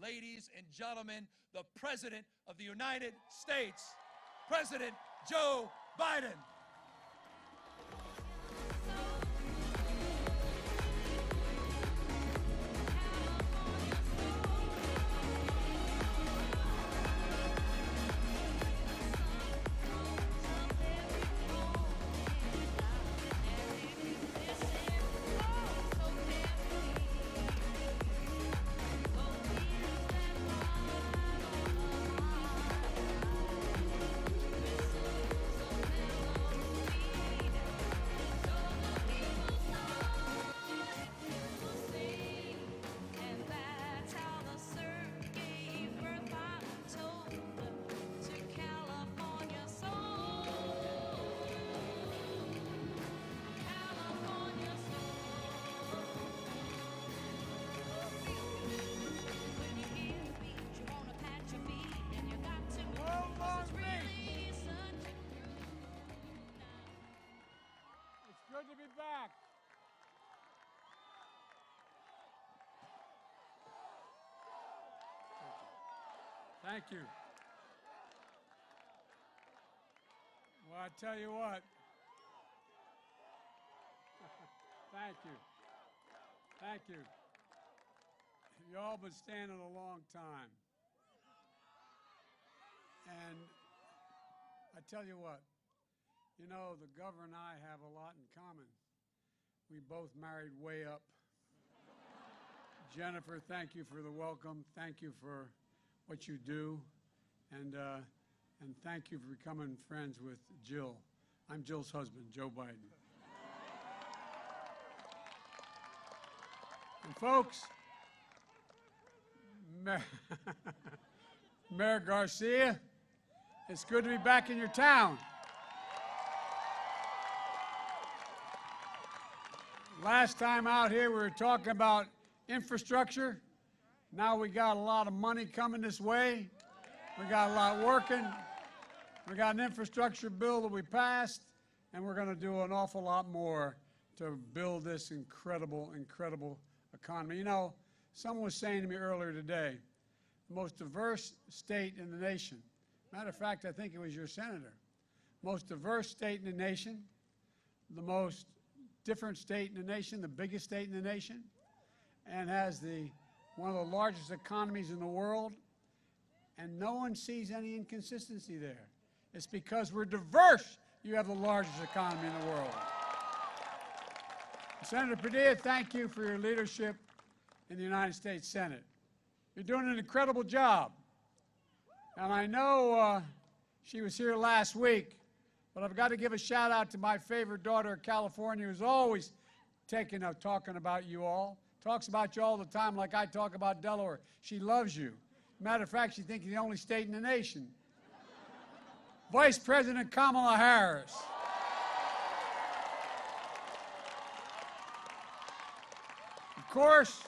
ladies and gentlemen, the President of the United States, President Joe Biden. Good to be back. Thank you. Well, I tell you what. Thank you. Thank you. You all been standing a long time. And I tell you what. You know, the governor and I have a lot in common. We both married way up. Jennifer, thank you for the welcome. Thank you for what you do. And thank you for becoming friends with Jill. I'm Jill's husband, Joe Biden. And folks, Mayor Garcia, it's good to be back in your town. Last time out here, we were talking about infrastructure. Now we got a lot of money coming this way. We got a lot working. We got an infrastructure bill that we passed, and we're going to do an awful lot more to build this incredible, incredible economy. You know, someone was saying to me earlier today, the most diverse state in the nation. Matter of fact, I think it was your senator. Most diverse state in the nation, the most different state in the nation, the biggest state in the nation, and has one of the largest economies in the world, and no one sees any inconsistency there. It's because we're diverse you have the largest economy in the world. Senator Padilla, thank you for your leadership in the United States Senate. You're doing an incredible job. And I know she was here last week, but I've got to give a shout out to my favorite daughter of California, who's always talking about you all. Talks about you all the time like I talk about Delaware. She loves you. Matter of fact, she thinks you're the only state in the nation. Vice President Kamala Harris. Of course,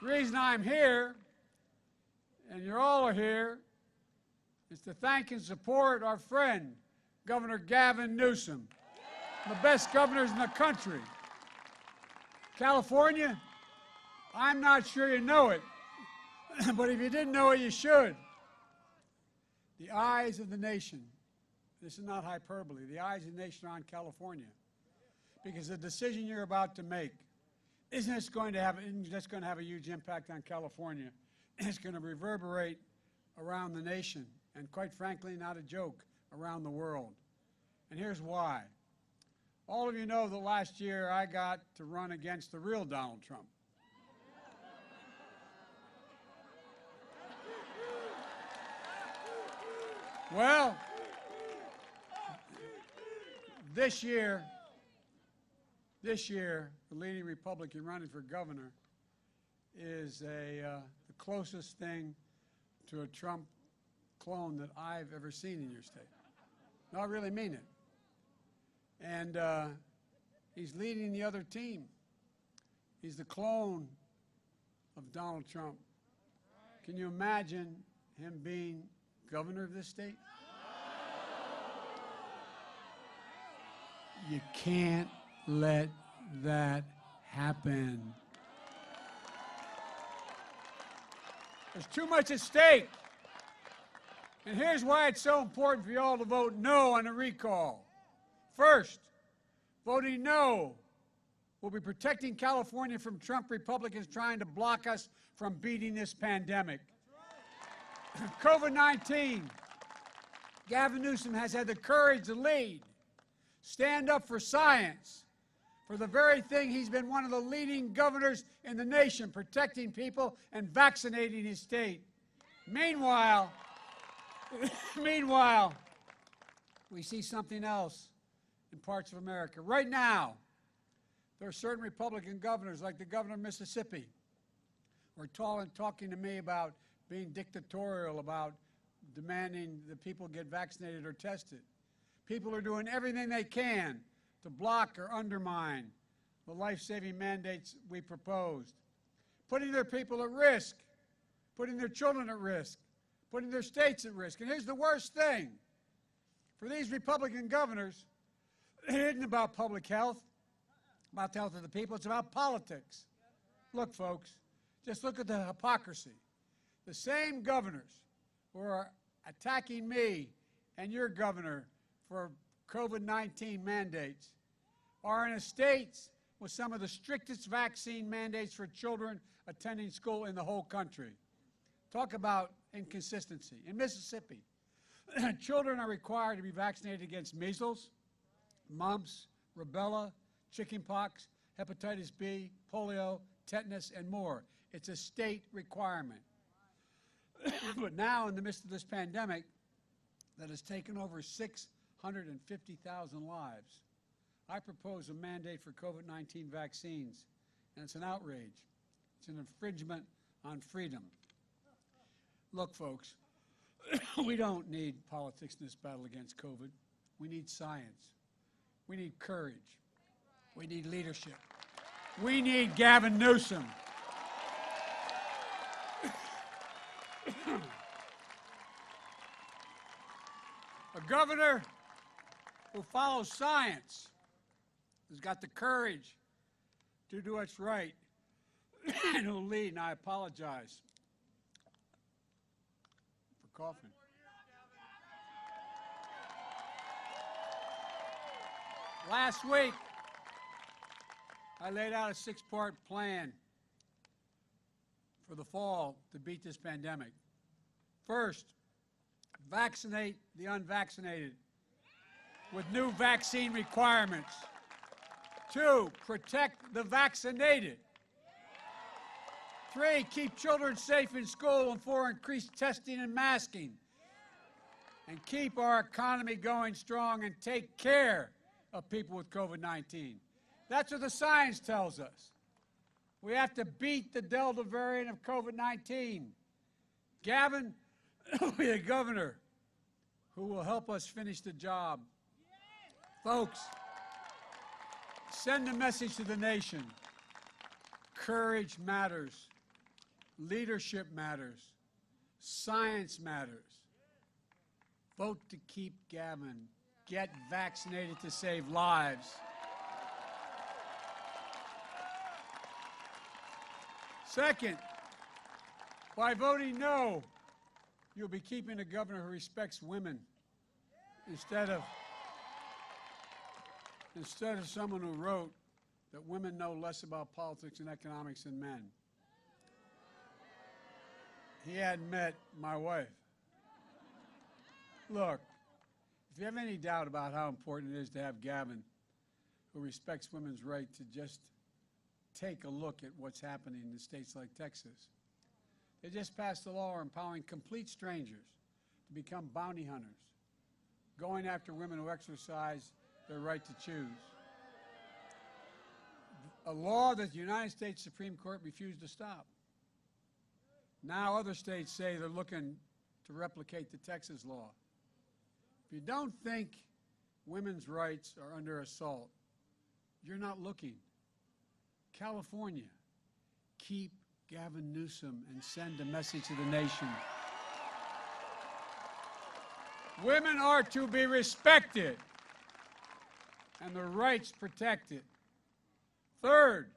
the reason I'm here, and you all are here, is to thank and support our friend, Governor Gavin Newsom, the best governors in the country. California, I'm not sure you know it, but if you didn't know it, you should. The eyes of the nation, this is not hyperbole, the eyes of the nation are on California. Because the decision you're about to make isn't just going to have a huge impact on California. It's going to reverberate around the nation, and quite frankly, not a joke, around the world. And here's why. All of you know that last year I got to run against the real Donald Trump. Well, this year, the leading Republican running for governor is the closest thing to a Trump clone that I've ever seen in your state. No, I really mean it. And he's leading the other team. He's the clone of Donald Trump. Can you imagine him being governor of this state? You can't let that happen. There's too much at stake. And here's why it's so important for you all to vote no on the recall. First, voting no will be protecting California from Trump Republicans trying to block us from beating this pandemic. COVID-19, Gavin Newsom has had the courage to lead, stand up for science, for the very thing he's been one of the leading governors in the nation, protecting people and vaccinating his state. Meanwhile, we see something else in parts of America. Right now, there are certain Republican governors, like the governor of Mississippi, who are talking to me about being dictatorial, about demanding that people get vaccinated or tested. People are doing everything they can to block or undermine the life-saving mandates we proposed, putting their people at risk, putting their children at risk, putting their states at risk. And here's the worst thing. For these Republican governors, it isn't about public health, about the health of the people. It's about politics. Look, folks, just look at the hypocrisy. The same governors who are attacking me and your governor for COVID-19 mandates are in states with some of the strictest vaccine mandates for children attending school in the whole country. Talk about inconsistency. In Mississippi, children are required to be vaccinated against measles, mumps, rubella, chickenpox, hepatitis B, polio, tetanus, and more. It's a state requirement. But now, in the midst of this pandemic that has taken over 650,000 lives, I propose a mandate for COVID-19 vaccines, and it's an outrage. It's an infringement on freedom. Look, folks, we don't need politics in this battle against COVID. We need science. We need courage. We need leadership. We need Gavin Newsom. A governor who follows science, who's got the courage to do what's right, and who'll lead, and I apologize for coughing. Last week, I laid out a 6-part plan for the fall to beat this pandemic. First, vaccinate the unvaccinated with new vaccine requirements. 2, protect the vaccinated. 3, keep children safe in school. And 4, increase testing and masking. And keep our economy going strong and take care of people with COVID-19. That's what the science tells us. We have to beat the Delta variant of COVID-19. Gavin will be a governor who will help us finish the job. Folks, send a message to the nation. Courage matters. Leadership matters. Science matters. Vote to keep Gavin. Get vaccinated to save lives. Second, by voting no, you'll be keeping a governor who respects women instead of someone who wrote that women know less about politics and economics than men. He hadn't met my wife. Look, if you have any doubt about how important it is to have Gavin, who respects women's right to just take a look at what's happening in states like Texas. They just passed a law empowering complete strangers to become bounty hunters, going after women who exercise their right to choose. A law that the United States Supreme Court refused to stop. Now other states say they're looking to replicate the Texas law. If you don't think women's rights are under assault, you're not looking. California, keep Gavin Newsom and send a message to the nation. Women are to be respected and their rights protected. Third,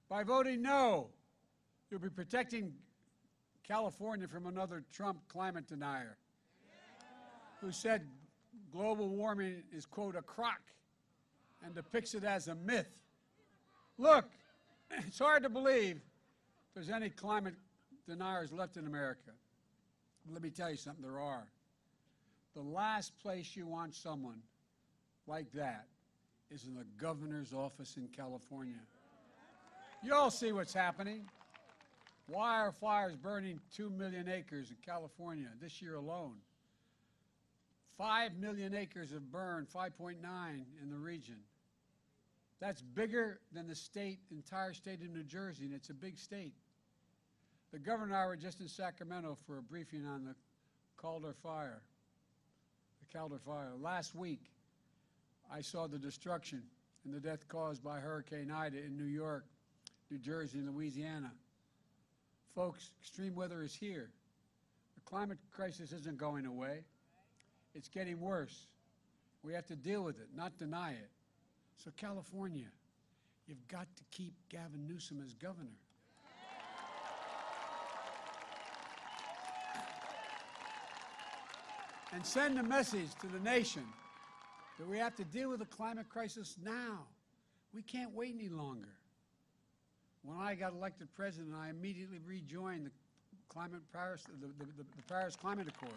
by voting no, you'll be protecting California from another Trump climate denier who said global warming is, quote, a crock and depicts it as a myth. Look, it's hard to believe there's any climate deniers left in America. Let me tell you something, there are. The last place you want someone like that is in the governor's office in California. You all see what's happening. Why are fires burning 2 million acres in California this year alone? 5 million acres have burned, 5.9 in the region. That's bigger than the entire state of New Jersey, and it's a big state. The governor and I were just in Sacramento for a briefing on the Calder fire. Last week, I saw the destruction and the death caused by Hurricane Ida in New York, New Jersey, and Louisiana. Folks, extreme weather is here. The climate crisis isn't going away. It's getting worse. We have to deal with it, not deny it. So California, you've got to keep Gavin Newsom as governor. And send a message to the nation that we have to deal with the climate crisis now. We can't wait any longer. When I got elected president, I immediately rejoined the Paris Climate Accord.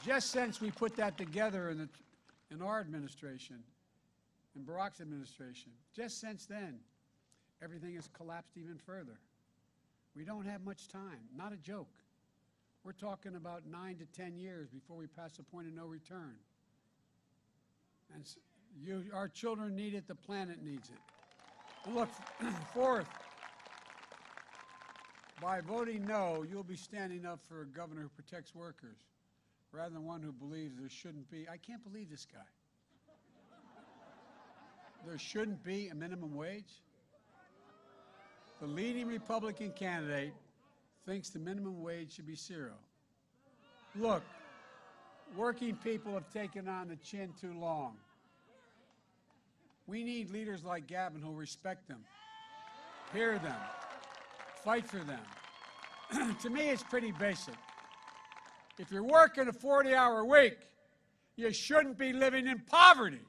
Just since we put that together in our administration, in Barack's administration, just since then, everything has collapsed even further. We don't have much time, not a joke. We're talking about 9 to 10 years before we pass the point of no return. And our children need it, the planet needs it. And look, fourth, by voting no, you'll be standing up for a governor who protects workers rather than one who believes there shouldn't be. I can't believe this guy. There shouldn't be a minimum wage? The leading Republican candidate thinks the minimum wage should be zero. Look, working people have taken on the chin too long. We need leaders like Gavin who respect them, hear them, fight for them. To me, it's pretty basic. If you're working a 40-hour week, you shouldn't be living in poverty.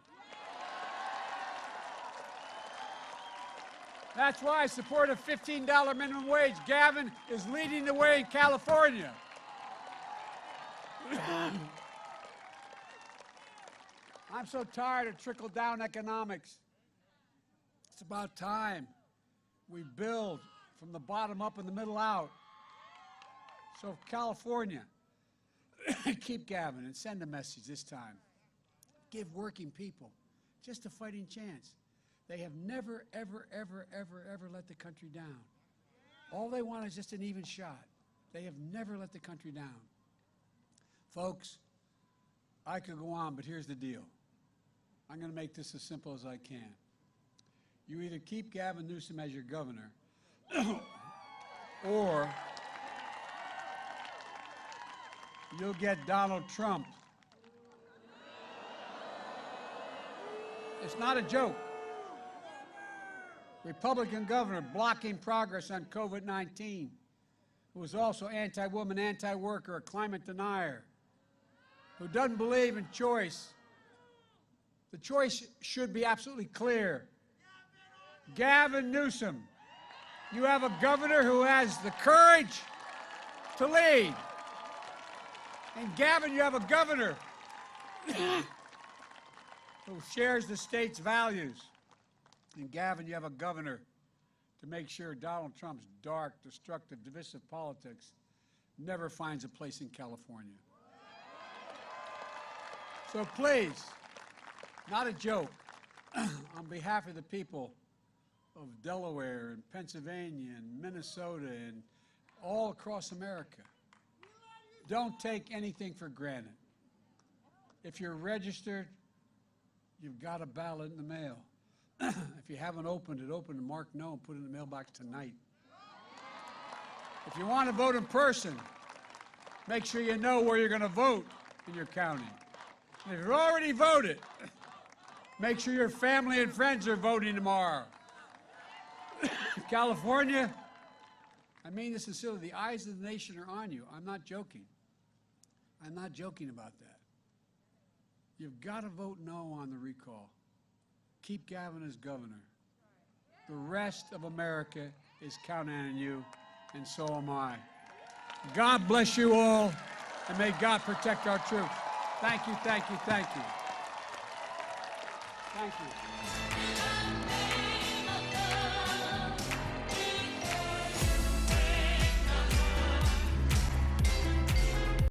That's why I support a $15 minimum wage. Gavin is leading the way in California. I'm so tired of trickle-down economics. It's about time we build from the bottom up and the middle out. So California, keep Gavin and send a message this time. Give working people just a fighting chance. They have never, ever, ever, ever, ever let the country down. All they want is just an even shot. They have never let the country down. Folks, I could go on, but here's the deal. I'm going to make this as simple as I can. You either keep Gavin Newsom as your governor, or you'll get Donald Trump. It's not a joke. Republican governor blocking progress on COVID-19, who is also anti-woman, anti-worker, a climate denier, who doesn't believe in choice. The choice should be absolutely clear. Gavin Newsom, you have a governor who has the courage to lead. And Gavin, you have a governor who shares the state's values. And Gavin, you have a governor to make sure Donald Trump's dark, destructive, divisive politics never finds a place in California. So please, not a joke, on behalf of the people of Delaware and Pennsylvania and Minnesota and all across America, don't take anything for granted. If you're registered, you've got a ballot in the mail. If you haven't opened it, open it, mark no, and put it in the mailbox tonight. If you want to vote in person, make sure you know where you're going to vote in your county. And if you've already voted, make sure your family and friends are voting tomorrow. California, I mean this sincerely. The eyes of the nation are on you. I'm not joking. I'm not joking about that. You've got to vote no on the recall. Keep Gavin as governor. The rest of America is counting on you, and so am I. God bless you all, and may God protect our troops. Thank you, thank you, thank you. Thank you.